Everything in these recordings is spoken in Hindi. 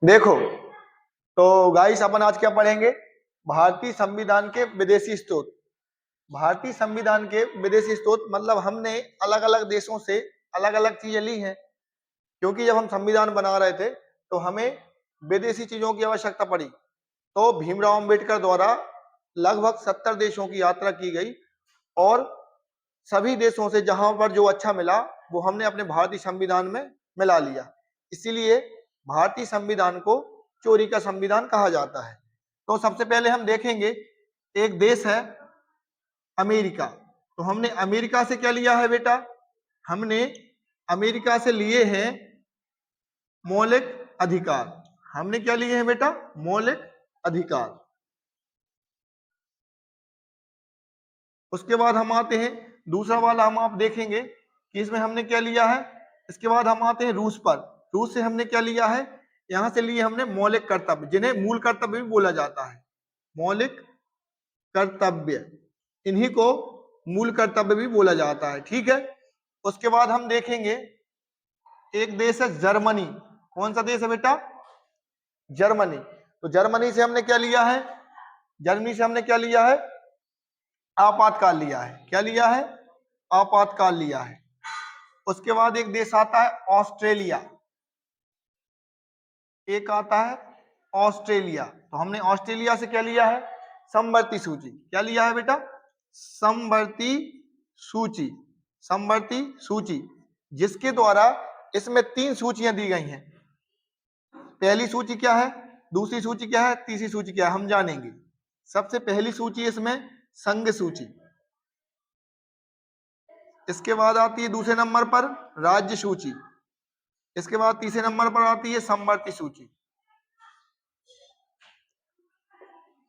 देखो, तो गाइस अपन आज क्या पढ़ेंगे? भारतीय संविधान के विदेशी स्रोत। भारतीय संविधान के विदेशी स्रोत मतलब हमने अलग अलग देशों से अलग अलग चीजें ली हैं, क्योंकि जब हम संविधान बना रहे थे तो हमें विदेशी चीजों की आवश्यकता पड़ी। तो भीमराव अंबेडकर द्वारा लगभग 70 देशों की यात्रा की गई और सभी देशों से जहां पर जो अच्छा मिला वो हमने अपने भारतीय संविधान में मिला लिया। इसीलिए भारतीय संविधान को चोरी का संविधान कहा जाता है। तो सबसे पहले हम देखेंगे, एक देश है अमेरिका। तो हमने अमेरिका से क्या लिया है बेटा? हमने अमेरिका से लिए हैं मौलिक अधिकार। हमने क्या लिए हैं बेटा? मौलिक अधिकार। उसके बाद हम आते हैं दूसरा वाला, हम आप देखेंगे कि इसमें हमने क्या लिया है। इसके बाद हम आते हैं रूस पर। रूस से हमने क्या लिया है? यहां से लिए हमने मौलिक कर्तव्य, जिन्हें मूल कर्तव्य भी बोला जाता है। मौलिक कर्तव्य, इन्हीं को मूल कर्तव्य भी बोला जाता है। ठीक है। उसके बाद हम देखेंगे एक देश है जर्मनी। कौन सा देश है बेटा? जर्मनी। तो जर्मनी से हमने क्या लिया है? जर्मनी से हमने क्या लिया है? आपातकाल लिया है। क्या लिया है? आपातकाल लिया है। उसके बाद एक देश आता है ऑस्ट्रेलिया। एक आता है ऑस्ट्रेलिया। तो हमने ऑस्ट्रेलिया से क्या लिया है? समवर्ती सूची। क्या लिया है बेटा? समवर्ती सूची। समवर्ती सूची, जिसके द्वारा इसमें 3 सूचियां दी गई हैं। पहली सूची क्या है, दूसरी सूची क्या है, तीसरी सूची क्या है, हम जानेंगे। सबसे पहली सूची इसमें संघ सूची। इसके बाद आती है दूसरे नंबर पर राज्य सूची। इसके बाद तीसरे नंबर पर आती है समवर्ती सूची।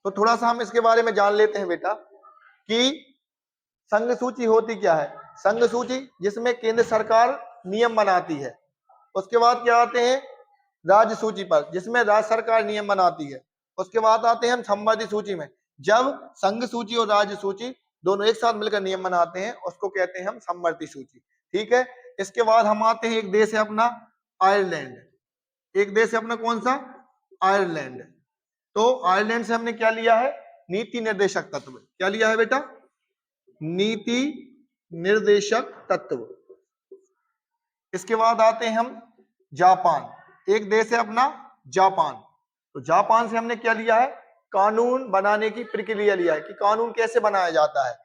तो थोड़ा सा हम इसके बारे में जान लेते हैं बेटा कि संघ सूची होती क्या है। संघ सूची जिसमें केंद्र सरकार नियम बनाती है। उसके बाद क्या आते हैं? राज्य सूची पर, जिसमें राज्य सरकार नियम बनाती है। उसके बाद आते हैं हम समवर्ती सूची में, जब संघ सूची और राज्य सूची दोनों एक साथ मिलकर नियम बनाते हैं उसको कहते हैं हम समवर्ती सूची। ठीक है। इसके बाद हम आते हैं, एक देश है अपना आयरलैंड। एक देश है अपना कौन सा? आयरलैंड। तो आयरलैंड से हमने क्या लिया है? नीति निर्देशक तत्व। क्या लिया है बेटा? नीति निर्देशक तत्व। इसके बाद आते हैं हम जापान। एक देश है अपना जापान। तो जापान से हमने क्या लिया है? कानून बनाने की प्रक्रिया लिया है कि कानून कैसे बनाया जाता है।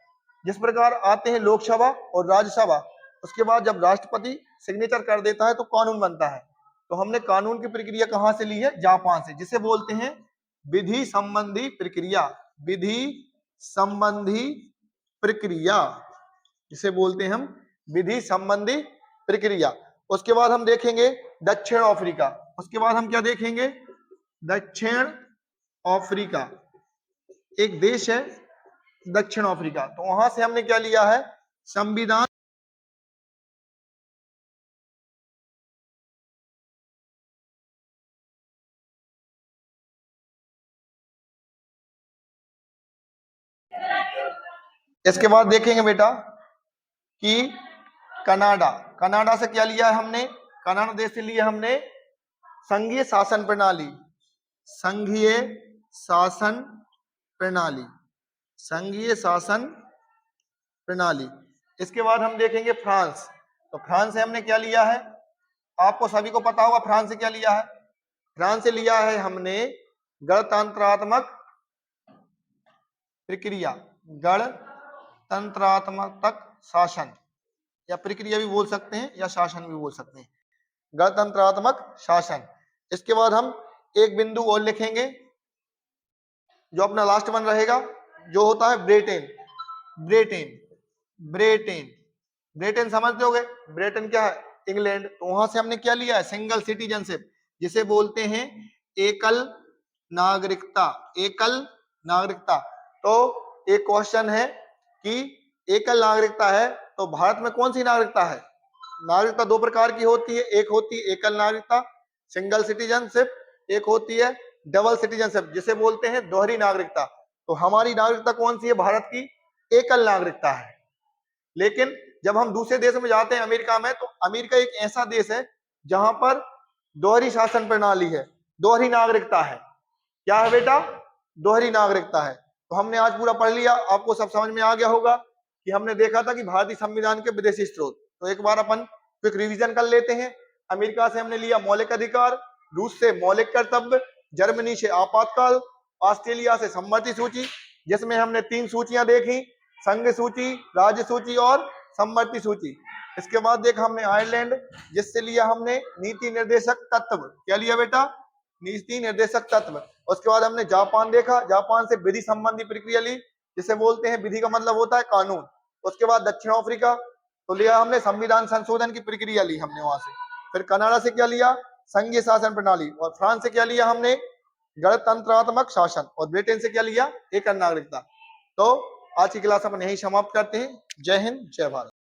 जिस प्रकार आते हैं लोकसभा और राज्यसभा, उसके बाद जब राष्ट्रपति सिग्नेचर कर देता है तो कानून बनता है। तो हमने कानून की प्रक्रिया कहां से ली है? जापान से, जिसे बोलते हैं विधि संबंधी प्रक्रिया। विधि संबंधी प्रक्रिया, जिसे बोलते हैं हम विधि संबंधी प्रक्रिया। उसके बाद हम देखेंगे दक्षिण अफ्रीका। उसके बाद हम क्या देखेंगे? दक्षिण अफ्रीका एक देश है दक्षिण अफ्रीका। तो वहां से हमने क्या लिया है? संविधान। इसके बाद देखेंगे बेटा कि कनाडा। कनाडा से क्या लिया है हमने? कनाडा देश से लिया हमने संघीय शासन प्रणाली। संघीय शासन प्रणाली। संघीय शासन प्रणाली। इसके बाद हम देखेंगे फ्रांस। तो फ्रांस से हमने क्या लिया है? आपको सभी को पता होगा फ्रांस से क्या लिया है। फ्रांस से लिया है हमने गणतंत्रात्मक प्रक्रिया। गणतंत्रात्मक शासन, या प्रक्रिया भी बोल सकते हैं या शासन भी बोल सकते हैं। गणतंत्रात्मक शासन। इसके बाद हम एक बिंदु और लिखेंगे जो अपना लास्ट वन रहेगा, जो होता है ब्रिटेन। ब्रिटेन। ब्रिटेन। ब्रिटेन समझते होगे, ब्रिटेन क्या है? इंग्लैंड। तो वहां से हमने क्या लिया है? सिंगल सिटीजनशिप, जिसे बोलते हैं एकल नागरिकता। एकल नागरिकता। तो एक क्वेश्चन है कि एकल नागरिकता है तो भारत में कौन सी नागरिकता है? नागरिकता 2 प्रकार की होती है। एक होती है एकल नागरिकता, सिंगल सिटीजनशिप। एक होती है डबल सिटीजनशिप, जिसे बोलते हैं दोहरी नागरिकता। तो हमारी नागरिकता कौन सी है? भारत की एकल नागरिकता है। लेकिन जब हम दूसरे देश में जाते हैं, अमेरिका में, तो अमेरिका एक ऐसा देश है जहां पर दोहरी शासन प्रणाली है। दोहरी नागरिकता है। क्या है बेटा? दोहरी नागरिकता है। तो हमने आज पूरा पढ़ लिया, आपको सब समझ में आ गया होगा कि हमने देखा था कि भारतीय संविधान के विदेशी स्रोत। तो एक बार अपन क्विक रिवीजन कर लेते हैं। अमेरिका से हमने लिया मौलिक अधिकार, रूस से मौलिक कर्तव्य, जर्मनी से आपातकाल, ऑस्ट्रेलिया से सम्मति सूची, जिसमें हमने 3 सूचियां देखी, संघ सूची, राज्य सूची और सम्मति सूची। इसके बाद देखा हमने आयरलैंड, जिससे लिया हमने नीति निर्देशक तत्व। क्या लिया बेटा? नीति निर्देशक तत्व। उसके बाद हमने जापान देखा, जापान से विधि संबंधी प्रक्रिया ली, जिसे बोलते हैं, विधि का मतलब होता है कानून। उसके बाद दक्षिण अफ्रीका, तो लिया हमने संविधान संशोधन की प्रक्रिया ली हमने वहां से। फिर कनाडा से क्या लिया? संघीय शासन प्रणाली। और फ्रांस से क्या लिया हमने? गणतंत्रात्मक शासन। और ब्रिटेन से क्या लिया? एकल नागरिकता। तो आज की क्लास अपन यही समाप्त करते हैं। जय हिंद, जय भारत।